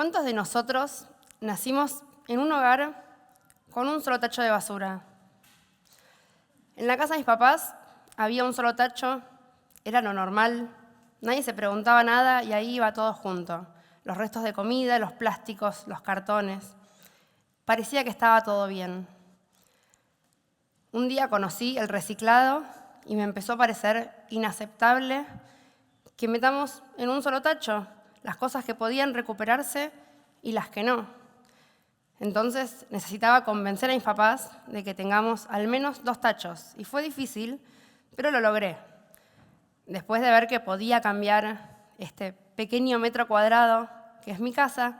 ¿Cuántos de nosotros nacimos en un hogar con un solo tacho de basura? En la casa de mis papás había un solo tacho, era lo normal, nadie se preguntaba nada y ahí iba todo junto. Los restos de comida, los plásticos, los cartones. Parecía que estaba todo bien. Un día conocí el reciclado y me empezó a parecer inaceptable que metamos en un solo tacho las cosas que podían recuperarse y las que no. Entonces necesitaba convencer a mis papás de que tengamos al menos 2 tachos. Y fue difícil, pero lo logré. Después de ver que podía cambiar este pequeño metro cuadrado que es mi casa,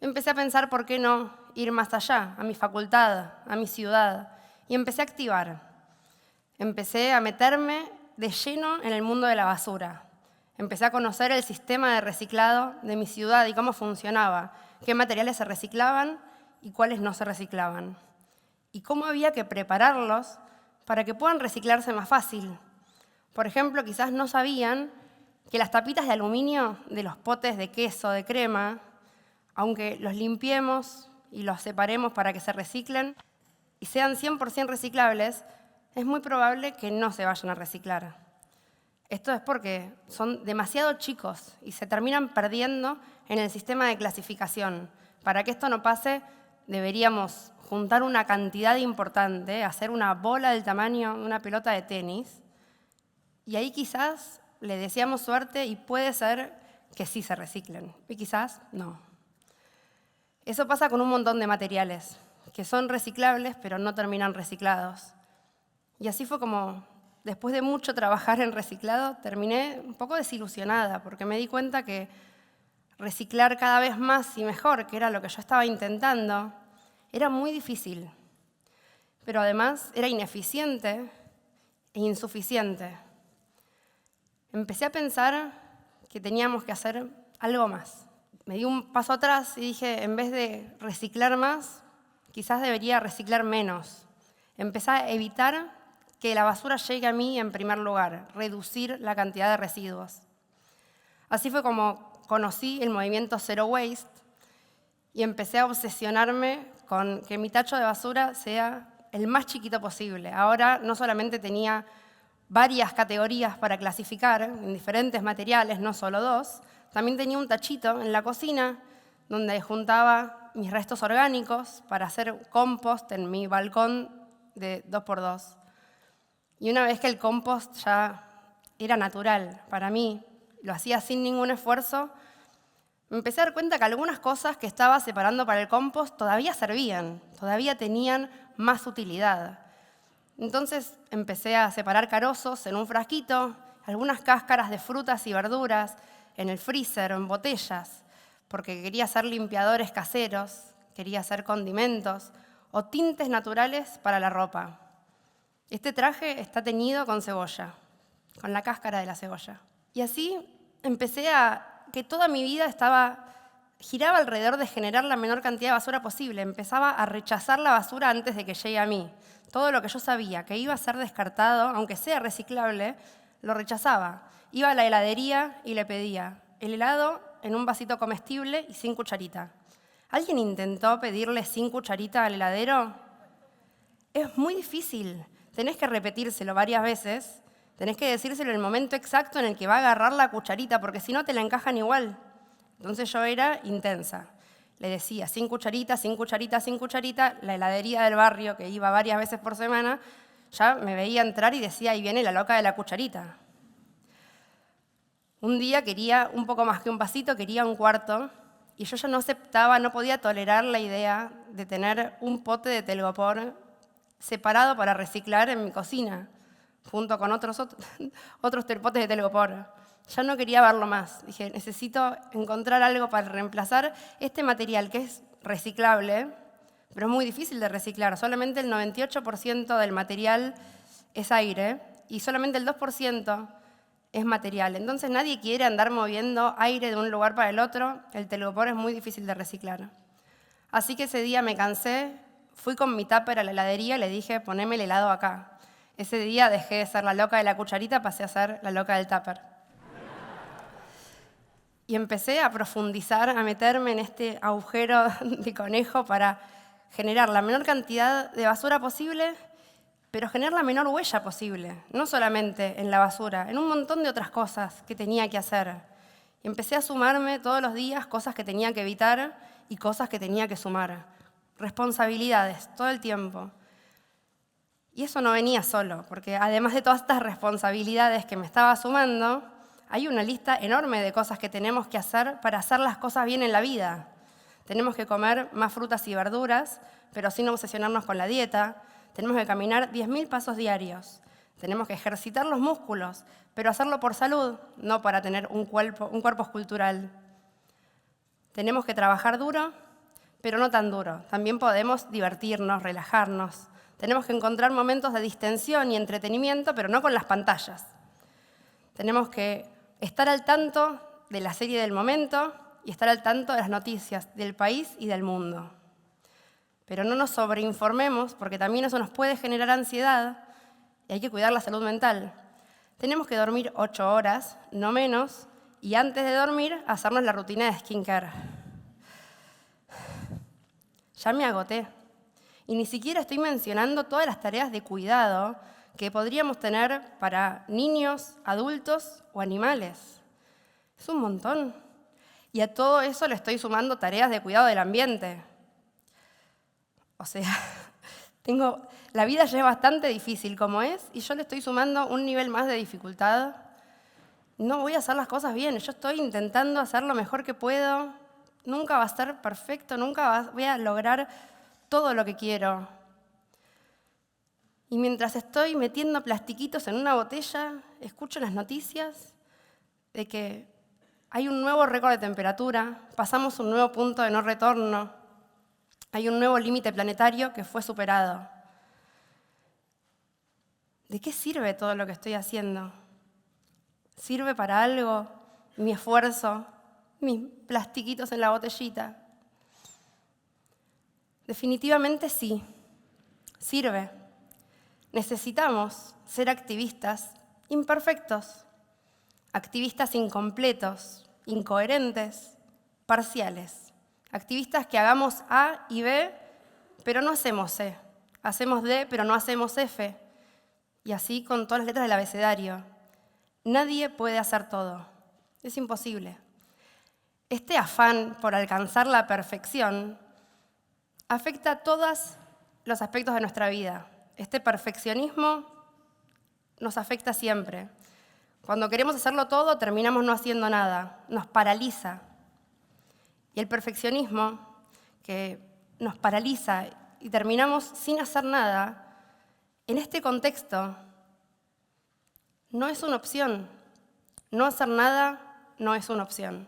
empecé a pensar por qué no ir más allá, a mi facultad, a mi ciudad. Y empecé a activar. Empecé a meterme de lleno en el mundo de la basura. Empecé a conocer el sistema de reciclado de mi ciudad y cómo funcionaba, qué materiales se reciclaban y cuáles no se reciclaban, y cómo había que prepararlos para que puedan reciclarse más fácil. Por ejemplo, quizás no sabían que las tapitas de aluminio de los potes de queso, de crema, aunque los limpiemos y los separemos para que se reciclen y sean 100% reciclables, es muy probable que no se vayan a reciclar. Esto es porque son demasiado chicos y se terminan perdiendo en el sistema de clasificación. Para que esto no pase, deberíamos juntar una cantidad importante, hacer una bola del tamaño de una pelota de tenis, y ahí quizás le deseamos suerte y puede ser que sí se reciclen, y quizás no. Eso pasa con un montón de materiales, que son reciclables pero no terminan reciclados. Y así fue como, después de mucho trabajar en reciclado, terminé un poco desilusionada, porque me di cuenta que reciclar cada vez más y mejor, que era lo que yo estaba intentando, era muy difícil. Pero además era ineficiente e insuficiente. Empecé a pensar que teníamos que hacer algo más. Me di un paso atrás y dije, en vez de reciclar más, quizás debería reciclar menos. Empecé a evitar que la basura llegue a mí en primer lugar, reducir la cantidad de residuos. Así fue como conocí el movimiento Zero Waste y empecé a obsesionarme con que mi tacho de basura sea el más chiquito posible. Ahora no solamente tenía varias categorías para clasificar en diferentes materiales, no solo 2, también tenía un tachito en la cocina donde juntaba mis restos orgánicos para hacer compost en mi balcón de 2x2. Y una vez que el compost ya era natural para mí, lo hacía sin ningún esfuerzo, me empecé a dar cuenta que algunas cosas que estaba separando para el compost todavía servían, todavía tenían más utilidad. Entonces empecé a separar carozos en un frasquito, algunas cáscaras de frutas y verduras en el freezer o en botellas, porque quería hacer limpiadores caseros, quería hacer condimentos o tintes naturales para la ropa. Este traje está teñido con cebolla, con la cáscara de la cebolla. Y así empecé a que toda mi vida giraba alrededor de generar la menor cantidad de basura posible. Empezaba a rechazar la basura antes de que llegue a mí. Todo lo que yo sabía que iba a ser descartado, aunque sea reciclable, lo rechazaba. Iba a la heladería y le pedía el helado en un vasito comestible y sin cucharita. ¿Alguien intentó pedirle sin cucharita al heladero? Es muy difícil. Tenés que repetírselo varias veces, tenés que decírselo en el momento exacto en el que va a agarrar la cucharita, porque si no te la encajan igual. Entonces yo era intensa. Le decía, sin cucharita, sin cucharita, sin cucharita. La heladería del barrio, que iba varias veces por semana, ya me veía entrar y decía, ahí viene la loca de la cucharita. Un día quería un poco más que un vasito, quería un cuarto, y yo ya no aceptaba, no podía tolerar la idea de tener un pote de telgopor separado para reciclar en mi cocina, junto con otros potes de telgopor. Ya no quería verlo más. Dije, necesito encontrar algo para reemplazar este material que es reciclable, pero es muy difícil de reciclar. Solamente el 98% del material es aire y solamente el 2% es material. Entonces nadie quiere andar moviendo aire de un lugar para el otro. El telgopor es muy difícil de reciclar. Así que ese día me cansé, fui con mi tupper a la heladería y le dije, poneme el helado acá. Ese día dejé de ser la loca de la cucharita, pasé a ser la loca del tupper. Y empecé a profundizar, a meterme en este agujero de conejo para generar la menor cantidad de basura posible, pero generar la menor huella posible, no solamente en la basura, en un montón de otras cosas que tenía que hacer. Y empecé a sumarme todos los días cosas que tenía que evitar y cosas que tenía que sumar. Responsabilidades, todo el tiempo. Y eso no venía solo, porque además de todas estas responsabilidades que me estaba sumando, hay una lista enorme de cosas que tenemos que hacer para hacer las cosas bien en la vida. Tenemos que comer más frutas y verduras, pero sin obsesionarnos con la dieta. Tenemos que caminar 10.000 pasos diarios. Tenemos que ejercitar los músculos, pero hacerlo por salud, no para tener un cuerpo escultural. Tenemos que trabajar duro, pero no tan duro. También podemos divertirnos, relajarnos. Tenemos que encontrar momentos de distensión y entretenimiento, pero no con las pantallas. Tenemos que estar al tanto de la serie del momento y estar al tanto de las noticias del país y del mundo. Pero no nos sobreinformemos, porque también eso nos puede generar ansiedad y hay que cuidar la salud mental. Tenemos que dormir 8 horas, no menos, y antes de dormir hacernos la rutina de skincare. Ya me agoté. Y ni siquiera estoy mencionando todas las tareas de cuidado que podríamos tener para niños, adultos o animales. Es un montón. Y a todo eso le estoy sumando tareas de cuidado del ambiente. O sea, la vida ya es bastante difícil como es, y yo le estoy sumando un nivel más de dificultad. No voy a hacer las cosas bien, yo estoy intentando hacer lo mejor que puedo. Nunca va a ser perfecto, nunca voy a lograr todo lo que quiero. Y mientras estoy metiendo plastiquitos en una botella, escucho las noticias de que hay un nuevo récord de temperatura, pasamos un nuevo punto de no retorno, hay un nuevo límite planetario que fue superado. ¿De qué sirve todo lo que estoy haciendo? ¿Sirve para algo mi esfuerzo, mis plastiquitos en la botellita? Definitivamente sí, sirve. Necesitamos ser activistas imperfectos, activistas incompletos, incoherentes, parciales. Activistas que hagamos A y B, pero no hacemos C. Hacemos D, pero no hacemos F. Y así con todas las letras del abecedario. Nadie puede hacer todo. Es imposible. Este afán por alcanzar la perfección afecta a todos los aspectos de nuestra vida. Este perfeccionismo nos afecta siempre. Cuando queremos hacerlo todo, terminamos no haciendo nada. Nos paraliza. Y el perfeccionismo, que nos paraliza y terminamos sin hacer nada, en este contexto no es una opción. No hacer nada no es una opción.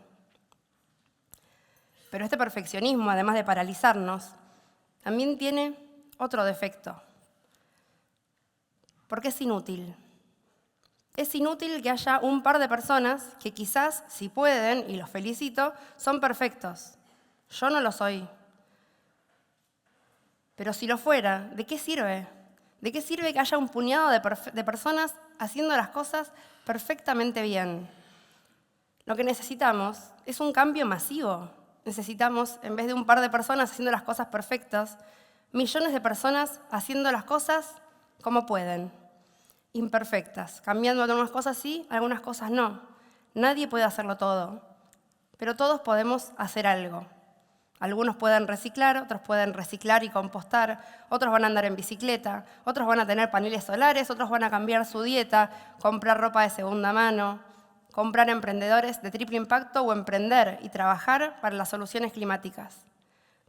Pero este perfeccionismo, además de paralizarnos, también tiene otro defecto. Porque es inútil. Es inútil que haya un par de personas que quizás, si pueden, y los felicito, son perfectos. Yo no lo soy. Pero si lo fuera, ¿de qué sirve? ¿De qué sirve que haya un puñado de personas haciendo las cosas perfectamente bien? Lo que necesitamos es un cambio masivo. Necesitamos, en vez de un par de personas haciendo las cosas perfectas, millones de personas haciendo las cosas como pueden, imperfectas, cambiando algunas cosas sí, algunas cosas no. Nadie puede hacerlo todo, pero todos podemos hacer algo. Algunos pueden reciclar, otros pueden reciclar y compostar, otros van a andar en bicicleta, otros van a tener paneles solares, otros van a cambiar su dieta, comprar ropa de segunda mano, comprar emprendedores de triple impacto o emprender y trabajar para las soluciones climáticas.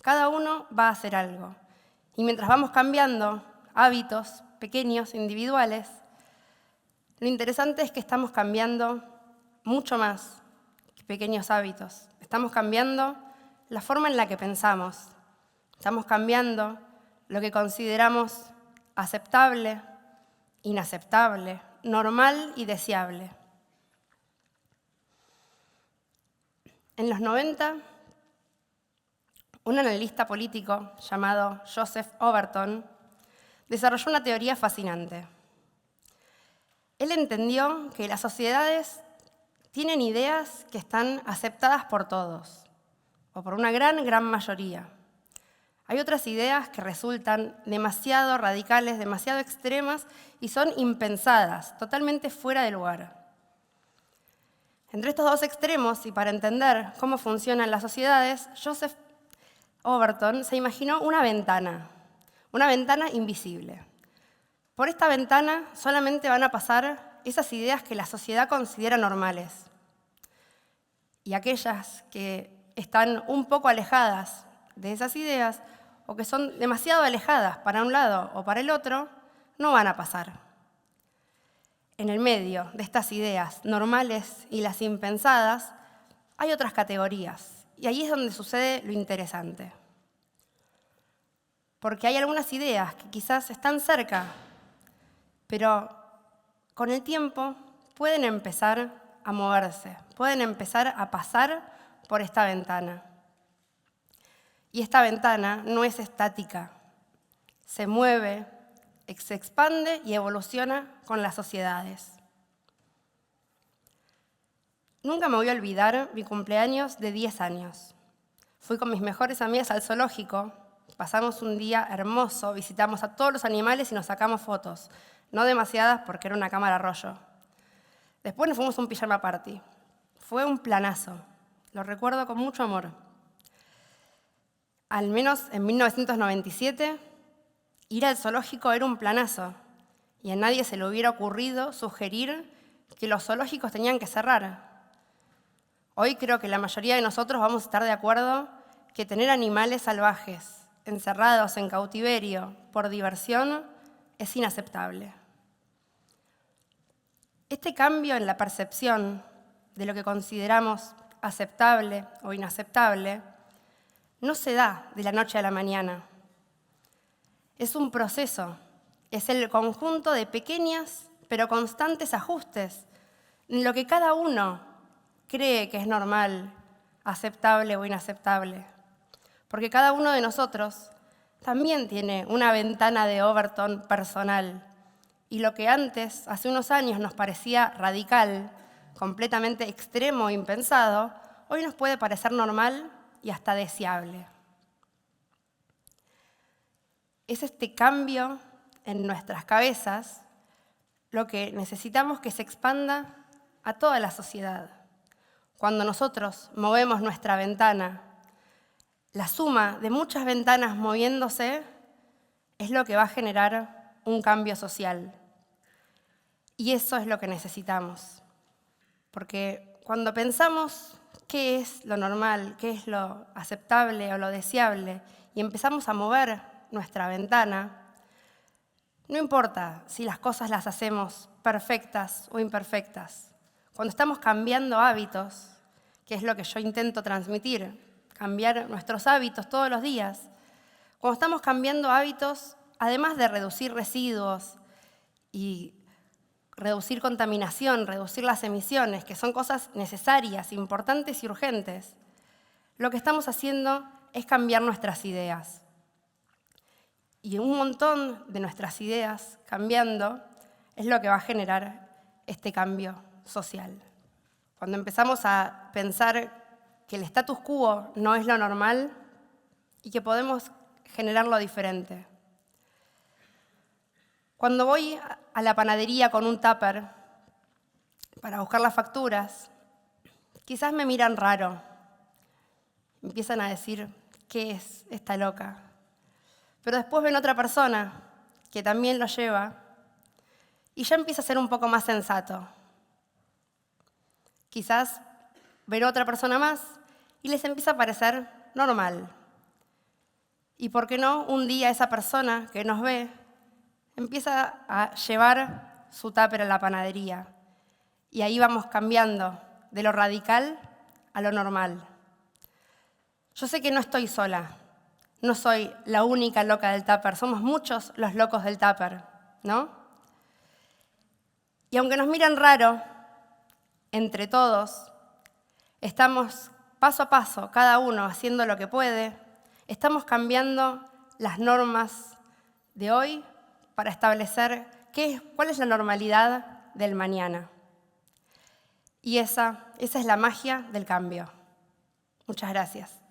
Cada uno va a hacer algo. Y mientras vamos cambiando hábitos pequeños, individuales, lo interesante es que estamos cambiando mucho más que pequeños hábitos. Estamos cambiando la forma en la que pensamos. Estamos cambiando lo que consideramos aceptable, inaceptable, normal y deseable. En los 90, un analista político llamado Joseph Overton desarrolló una teoría fascinante. Él entendió que las sociedades tienen ideas que están aceptadas por todos, o por una gran mayoría. Hay otras ideas que resultan demasiado radicales, demasiado extremas y son impensadas, totalmente fuera de lugar. Entre estos dos extremos, y para entender cómo funcionan las sociedades, Joseph Overton se imaginó una ventana invisible. Por esta ventana solamente van a pasar esas ideas que la sociedad considera normales. Y aquellas que están un poco alejadas de esas ideas, o que son demasiado alejadas para un lado o para el otro, no van a pasar. En el medio de estas ideas normales y las impensadas, hay otras categorías, y ahí es donde sucede lo interesante. Porque hay algunas ideas que quizás están cerca, pero con el tiempo pueden empezar a moverse, pueden empezar a pasar por esta ventana. Y esta ventana no es estática, se mueve, se expande y evoluciona con las sociedades. Nunca me voy a olvidar mi cumpleaños de 10 años. Fui con mis mejores amigas al zoológico, pasamos un día hermoso, visitamos a todos los animales y nos sacamos fotos. No demasiadas porque era una cámara rollo. Después nos fuimos a un pijama party. Fue un planazo, lo recuerdo con mucho amor. Al menos en 1997, ir al zoológico era un planazo y a nadie se le hubiera ocurrido sugerir que los zoológicos tenían que cerrar. Hoy creo que la mayoría de nosotros vamos a estar de acuerdo que tener animales salvajes, encerrados en cautiverio por diversión, es inaceptable. Este cambio en la percepción de lo que consideramos aceptable o inaceptable no se da de la noche a la mañana. Es un proceso, es el conjunto de pequeños pero constantes ajustes en lo que cada uno cree que es normal, aceptable o inaceptable. Porque cada uno de nosotros también tiene una ventana de Overton personal. Y lo que antes, hace unos años, nos parecía radical, completamente extremo e impensado, hoy nos puede parecer normal y hasta deseable. Es este cambio en nuestras cabezas lo que necesitamos que se expanda a toda la sociedad. Cuando nosotros movemos nuestra ventana, la suma de muchas ventanas moviéndose es lo que va a generar un cambio social. Y eso es lo que necesitamos. Porque cuando pensamos qué es lo normal, qué es lo aceptable o lo deseable, y empezamos a mover nuestra ventana, no importa si las cosas las hacemos perfectas o imperfectas. Cuando estamos cambiando hábitos, que es lo que yo intento transmitir, cambiar nuestros hábitos todos los días, cuando estamos cambiando hábitos, además de reducir residuos y reducir contaminación, reducir las emisiones, que son cosas necesarias, importantes y urgentes, lo que estamos haciendo es cambiar nuestras ideas. Y un montón de nuestras ideas cambiando es lo que va a generar este cambio social. Cuando empezamos a pensar que el status quo no es lo normal y que podemos generar lo diferente. Cuando voy a la panadería con un tupper para buscar las facturas, quizás me miran raro. Empiezan a decir, ¿qué es esta loca? Pero después ven otra persona que también lo lleva y ya empieza a ser un poco más sensato. Quizás ver otra persona más y les empieza a parecer normal. Y por qué no, un día esa persona que nos ve empieza a llevar su tupper a la panadería. Y ahí vamos cambiando de lo radical a lo normal. Yo sé que no estoy sola, no soy la única loca del tupper, somos muchos los locos del tupper, ¿no? Y aunque nos miran raro, entre todos, estamos paso a paso, cada uno haciendo lo que puede, estamos cambiando las normas de hoy para establecer cuál es la normalidad del mañana. Y esa es la magia del cambio. Muchas gracias.